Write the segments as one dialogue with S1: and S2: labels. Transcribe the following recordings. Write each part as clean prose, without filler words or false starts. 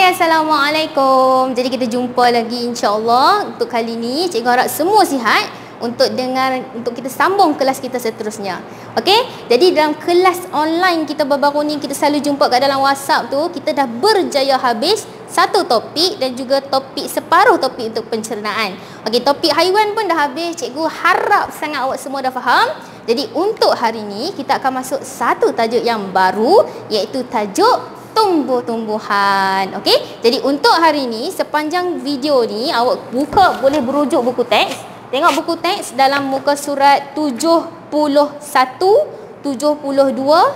S1: Assalamualaikum. Jadi kita jumpa lagi insya-Allah. Untuk kali ni cikgu harap semua sihat untuk kita sambung kelas kita seterusnya. Okey? Jadi dalam kelas online kita baru-baru ni kita selalu jumpa kat dalam WhatsApp tu, kita dah berjaya habis satu topik dan juga separuh topik untuk pencernaan. Okey, topik haiwan pun dah habis. Cikgu harap sangat awak semua dah faham. Jadi untuk hari ni kita akan masuk satu tajuk yang baru, iaitu tajuk tumbuh-tumbuhan. Okey? Jadi untuk hari ni sepanjang video ni awak boleh berujuk buku teks. Tengok buku teks dalam muka surat 71, 72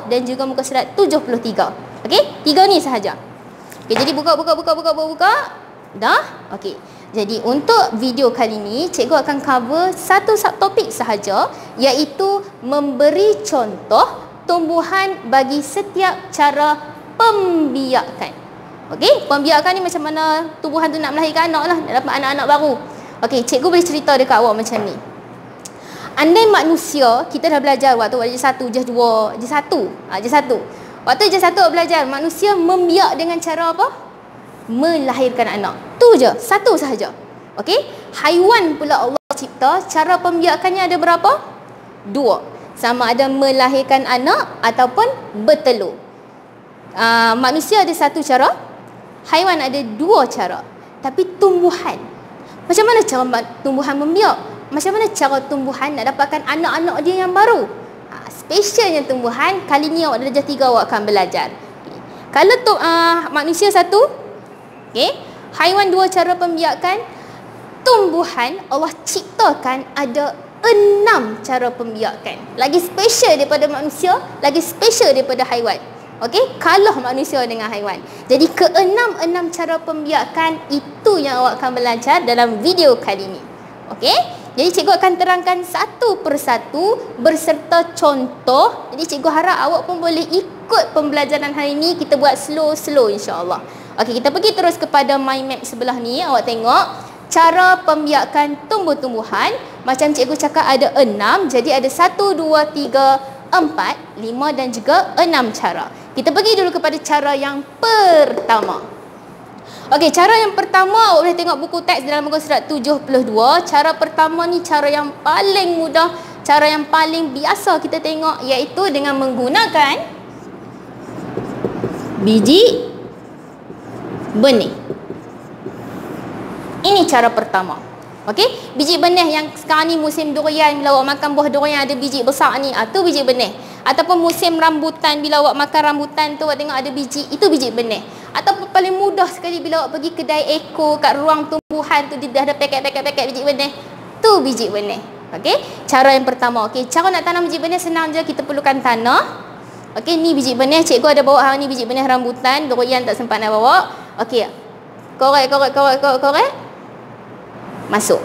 S1: dan juga muka surat 73. Okey? Tiga ni sahaja. Okey, jadi buka. Dah? Okey. Jadi untuk video kali ni cikgu akan cover satu subtopik sahaja, iaitu memberi contoh tumbuhan bagi setiap cara pembiakan. Okey, pembiakan ni macam mana tumbuhan tu nak melahirkan anak lah, nak dapat anak-anak baru. Okey, cikgu boleh cerita dekat awak macam ni. Andai manusia, kita dah belajar waktu J1, J2, J1. J1. Waktu J1 belajar manusia membiak dengan cara apa? Melahirkan anak. Tu je, satu sahaja. Okey, haiwan pula Allah cipta, cara pembiakannya ada berapa? Dua. Sama ada melahirkan anak ataupun bertelur. Manusia ada satu cara, haiwan ada dua cara. Tapi tumbuhan, macam mana cara tumbuhan membiak? Macam mana cara tumbuhan nak dapatkan anak-anak dia yang baru? Spesialnya tumbuhan, kali ni awak darjah 3 awak akan belajar. Kalau manusia satu, haiwan dua cara pembiakan, tumbuhan Allah ciptakan ada 6 cara pembiakan. Lagi spesial daripada manusia, lagi spesial daripada haiwan. Okey, kalah manusia dengan haiwan. Jadi ke-6 cara pembiakan itu yang awak akan belajar dalam video kali ini. Okey? Jadi cikgu akan terangkan satu persatu berserta contoh. Jadi cikgu harap awak pun boleh ikut pembelajaran hari ini. Kita buat slow-slow insya-Allah. Okey, kita pergi terus kepada mind map sebelah ni. Awak tengok cara pembiakan tumbuh-tumbuhan. Macam cikgu cakap ada 6. Jadi ada 1, 2, 3, 4, 5 dan juga 6 cara. Kita pergi dulu kepada cara yang pertama. Okey, cara yang pertama awak boleh tengok buku teks dalam muka surat 72. Cara pertama ni cara yang paling mudah, cara yang paling biasa kita tengok, iaitu dengan menggunakan biji benih. Ini cara pertama. Okey, biji benih yang sekarang ni musim durian, bila awak makan buah durian ada biji besar ni, tu biji benih. Ataupun musim rambutan, bila awak makan rambutan tu awak tengok ada biji, itu biji benih. Ataupun paling mudah sekali bila awak pergi kedai eko kat ruang tumbuhan tu dia ada paket biji benih, tu biji benih. Okey, cara yang pertama. Okey, cara nak tanam biji benih senang je, kita perlukan tanah. Okey, ni biji benih, cikgu ada bawa hari ni biji benih rambutan, durian tak sempat nak bawa. Okey, korek. Masuk.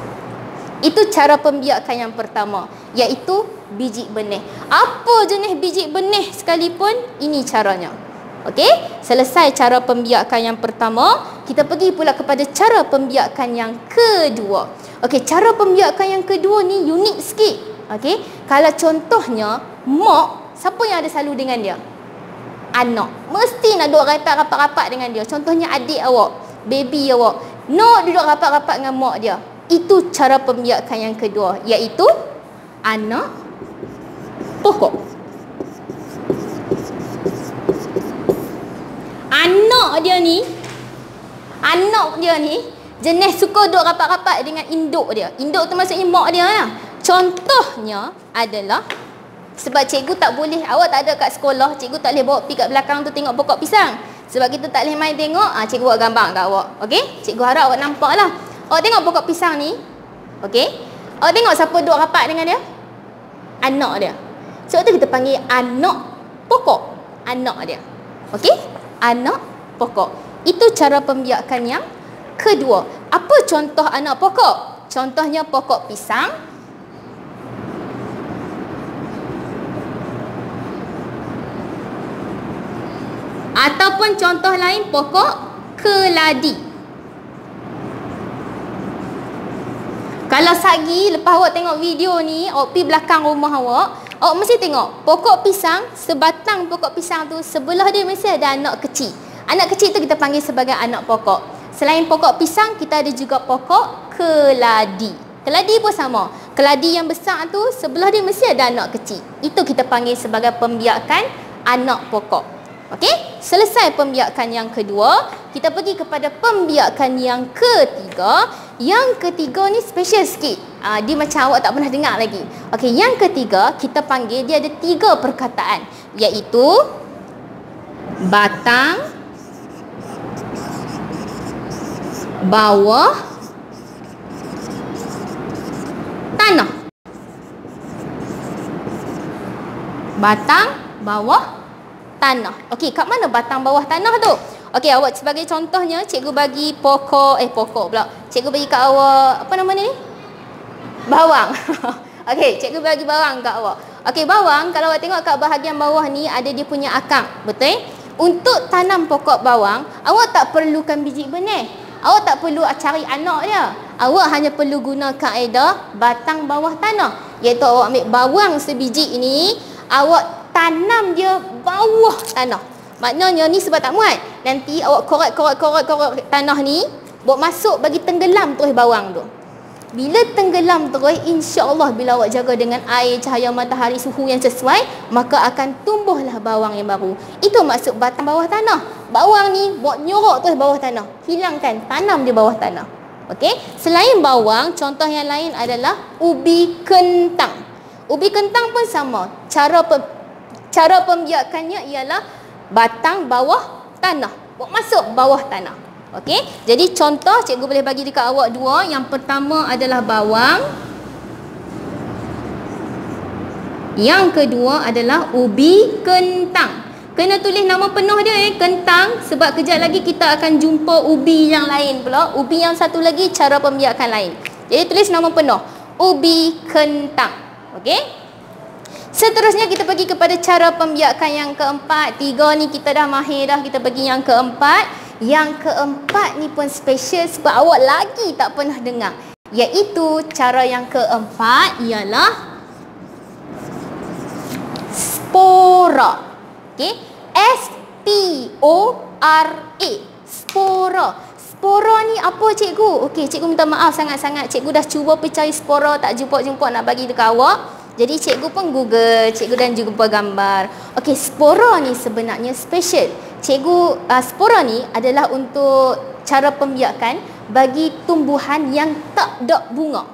S1: Itu cara pembiakan yang pertama, iaitu biji benih. Apa jenis biji benih sekalipun, ini caranya. Okey, selesai cara pembiakan yang pertama, kita pergi pula kepada cara pembiakan yang kedua. Okey, cara pembiakan yang kedua ni unik sikit. Okey, kalau contohnya mak, siapa yang ada selalu dengan dia? Anak. Mesti nak duduk rapat-rapat dengan dia. Contohnya adik awak, baby awak, nak duduk rapat-rapat dengan mak dia. Itu cara pembiakan yang kedua, iaitu anak pokok. Anak dia ni jenis suka duduk rapat-rapat dengan induk dia. Induk tu maksudnya mak dia lah. Contohnya adalah, sebab cikgu tak boleh, awak tak ada kat sekolah, cikgu tak boleh bawa pergi kat belakang tu tengok pokok pisang. Sebab kita tak boleh main tengok, cikgu buat gambar kat awak. Okey? Cikgu harap awak nampak lah. Awak tengok pokok pisang ni. Okey? Awak tengok siapa duduk rapat dengan dia? Anak dia. Sebab tu kita panggil anak pokok. Anak dia. Okey? Anak pokok. Itu cara pembiakan yang kedua. Apa contoh anak pokok? Contohnya pokok pisang. Ataupun contoh lain pokok keladi. Kalau sagi, lepas awak tengok video ni, awak pergi belakang rumah awak, awak mesti tengok pokok pisang, sebatang pokok pisang tu sebelah dia mesti ada anak kecil. Anak kecil tu kita panggil sebagai anak pokok. Selain pokok pisang, kita ada juga pokok keladi. Keladi pun sama. Keladi yang besar tu sebelah dia mesti ada anak kecil. Itu kita panggil sebagai pembiakan anak pokok. Okey, selesai pembiakan yang kedua, kita pergi kepada pembiakan yang ketiga. Yang ketiga ni special sikit. Dia macam awak tak pernah dengar lagi. Okey, yang ketiga kita panggil dia ada 3 perkataan, iaitu batang, bawah, tanah. Batang, bawah, tanah. Okey, kat mana batang bawah tanah tu? Okey, awak sebagai contohnya, cikgu bagi pokok pula. Cikgu bagi kat awak, apa nama ni? Bawang. Okey, cikgu bagi bawang kat awak. Okey, bawang, kalau awak tengok kat bahagian bawah ni, ada dia punya akang. Betul? Untuk tanam pokok bawang, awak tak perlukan biji benih. Awak tak perlu cari anak dia. Awak hanya perlu guna kaedah batang bawah tanah. Iaitu awak ambil bawang sebiji ini, awak tanam dia bawah tanah. Maknanya ni sebab tak muat. Nanti awak korek tanah ni, bawa masuk bagi tenggelam terus bawang tu. Bila tenggelam terus, insya-Allah bila awak jaga dengan air, cahaya matahari, suhu yang sesuai, maka akan tumbuhlah bawang yang baru. Itu maksud batang bawah tanah. Bawang ni buat nyorok terus bawah tanah. Hilangkan, tanam di bawah tanah. Okey? Selain bawang, contoh yang lain adalah ubi kentang. Ubi kentang pun sama. Cara pembiakannya ialah batang bawah tanah. Buat masuk bawah tanah. Okey? Jadi contoh cikgu boleh bagi dekat awak 2. Yang pertama adalah bawang. Yang kedua adalah ubi kentang. Kena tulis nama penuh dia kentang, sebab kejap lagi kita akan jumpa ubi yang lain pula. Ubi yang satu lagi cara pembiakan lain. Jadi tulis nama penuh, ubi kentang. Okey? Seterusnya kita pergi kepada cara pembiakan yang keempat. 3 ni kita dah mahir dah, kita pergi yang keempat. Yang keempat ni pun special sebab awak lagi tak pernah dengar. Iaitu cara yang keempat ialah spora. Okey, S-P-O-R-A. Spora. Spora ni apa cikgu? Okey, cikgu minta maaf sangat-sangat. Cikgu dah cuba pergi cari spora, tak jumpa-jumpa nak bagi dekat awak. Jadi cikgu pun Google, cikgu dan juga gambar. Okey, spora ni sebenarnya special. Cikgu, spora ni adalah untuk cara pembiakan bagi tumbuhan yang tak ada bunga.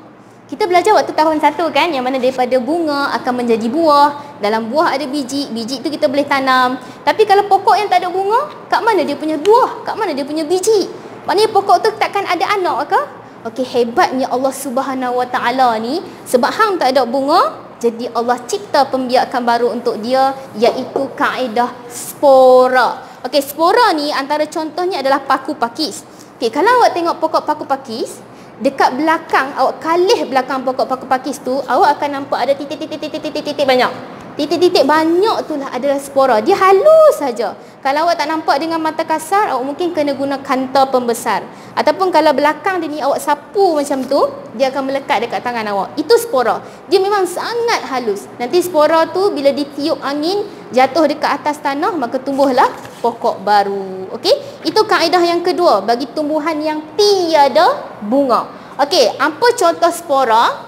S1: Kita belajar waktu tahun 1 kan, yang mana daripada bunga akan menjadi buah. Dalam buah ada biji, biji tu kita boleh tanam. Tapi kalau pokok yang tak ada bunga, kat mana dia punya buah? Kat mana dia punya biji? Maknanya pokok tu takkan ada anak ke? Okey, hebatnya Allah Subhanahu Wa Taala ni, sebab hang tak ada bunga, jadi Allah cipta pembiakan baru untuk dia, iaitu kaedah spora. Okey, spora ni antara contohnya adalah paku pakis. Okey, kalau awak tengok pokok paku pakis, dekat belakang, awak kalih belakang pokok paku pakis tu, awak akan nampak ada titik-titik banyak. Titik-titik banyak itulah adalah spora. Dia halus saja. Kalau awak tak nampak dengan mata kasar, awak mungkin kena guna kanta pembesar. Ataupun kalau belakang dia ni awak sapu macam tu, dia akan melekat dekat tangan awak. Itu spora. Dia memang sangat halus. Nanti spora tu bila ditiup angin, jatuh dekat atas tanah, maka tumbuhlah pokok baru. Okey? Itu kaedah yang kedua bagi tumbuhan yang tiada bunga. Okey, apa contoh spora?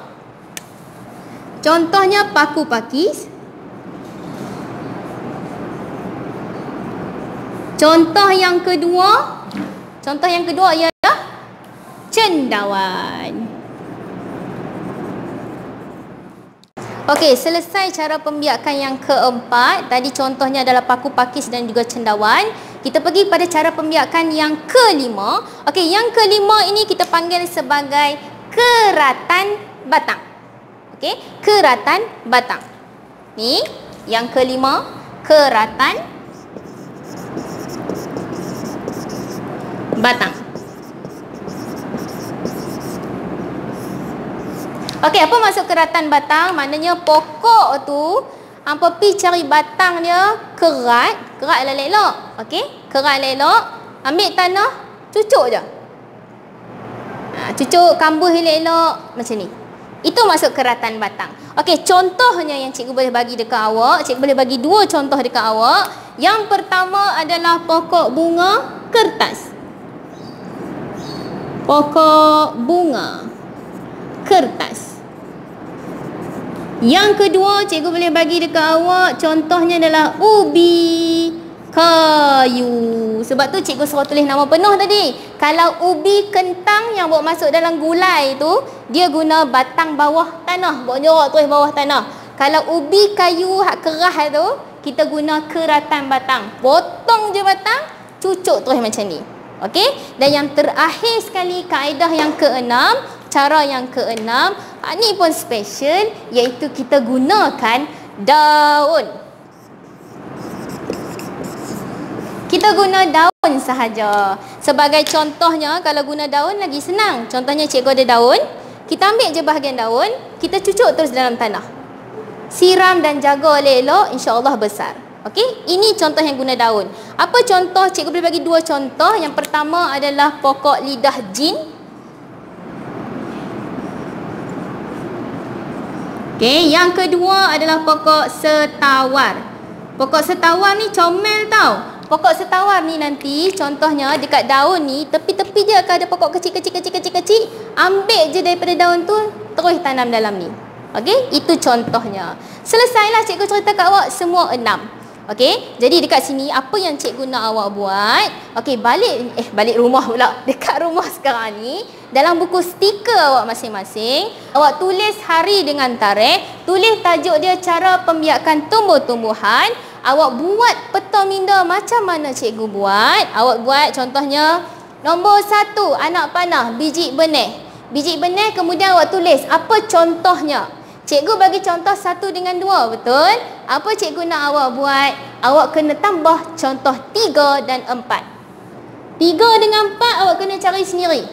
S1: Contohnya paku pakis. Contoh yang kedua ialah cendawan. Okey, selesai cara pembiakan yang keempat. Tadi contohnya adalah paku pakis dan juga cendawan. Kita pergi pada cara pembiakan yang kelima. Okey, yang kelima ini kita panggil sebagai keratan batang. Okey, keratan batang. Ni yang kelima, keratan batang. Okey, apa maksud keratan batang? Maknanya pokok tu, hampa pi cari batang dia kerat elok-elok. Okey, kerat elok, ambil tanah, cucuk je. Cucuk kambuh elok-elok macam ni. Itu masuk keratan batang. Okey, contohnya yang cikgu boleh bagi dekat awak, cikgu boleh bagi 2 contoh dekat awak. Yang pertama adalah pokok bunga kertas. Pokok bunga kertas. Yang kedua, cikgu boleh bagi dekat awak, contohnya adalah ubi kayu. Sebab tu cikgu suruh tulis nama penuh tadi. Kalau ubi kentang yang buat masuk dalam gulai tu, dia guna batang bawah tanah, buat jorok terus bawah tanah. Kalau ubi kayu hak keras tu, kita guna keratan batang. Potong je batang, cucuk terus macam ni. Okey? Dan yang terakhir sekali, kaedah yang keenam, cara yang keenam, ni pun special, iaitu kita gunakan daun. Kita guna daun sahaja. Sebagai contohnya, kalau guna daun lagi senang. Contohnya cikgu ada daun, kita ambil je bahagian daun, kita cucuk terus dalam tanah. Siram dan jaga elok-elok, insya-Allah besar. Okey, ini contoh yang guna daun. Apa contoh? Cikgu boleh bagi 2 contoh. Yang pertama adalah pokok lidah jin. Okey, yang kedua adalah pokok setawar. Pokok setawar ni comel tau. Pokok setawar ni nanti contohnya dekat daun ni, tepi-tepi dia akan ada pokok kecil. Ambil je daripada daun tu, terus tanam dalam ni. Okey, itu contohnya. Selesailah cikgu cerita kat awak semua 6. Okey, jadi dekat sini apa yang cikgu nak awak buat? Okey, balik rumah pula. Dekat rumah sekarang ni, dalam buku stiker awak masing-masing, awak tulis hari dengan tarikh, tulis tajuk dia cara pembiakan tumbuh-tumbuhan. Awak buat peta minda macam mana cikgu buat. Awak buat contohnya nombor 1, anak panah, biji benih. Biji benih, kemudian awak tulis apa contohnya. Cikgu bagi contoh 1 dengan 2, betul? Apa cikgu nak awak buat? Awak kena tambah contoh 3 dan 4. 3 dengan 4 awak kena cari sendiri.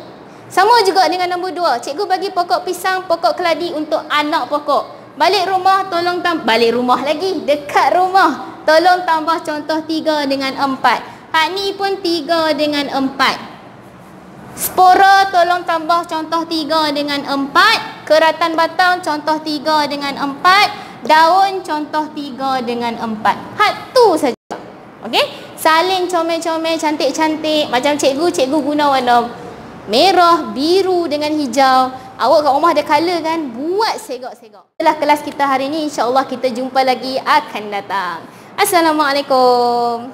S1: Sama juga dengan nombor 2. Cikgu bagi pokok pisang, pokok keladi untuk anak pokok. Balik rumah, tolong balik rumah lagi, dekat rumah. Tolong tambah contoh 3 dengan 4. Hak ni pun 3 dengan 4. Spora tolong tambah contoh 3 dengan 4. Keratan batang contoh 3 dengan 4. Daun contoh 3 dengan 4. Hak tu saja. Okey? Salin comel-comel, cantik-cantik. Macam cikgu guna warna merah, biru dengan hijau. Awak kat rumah ada colour kan? Buat segak-segak. Itulah kelas kita hari ni. InsyaAllah kita jumpa lagi akan datang. Assalamualaikum.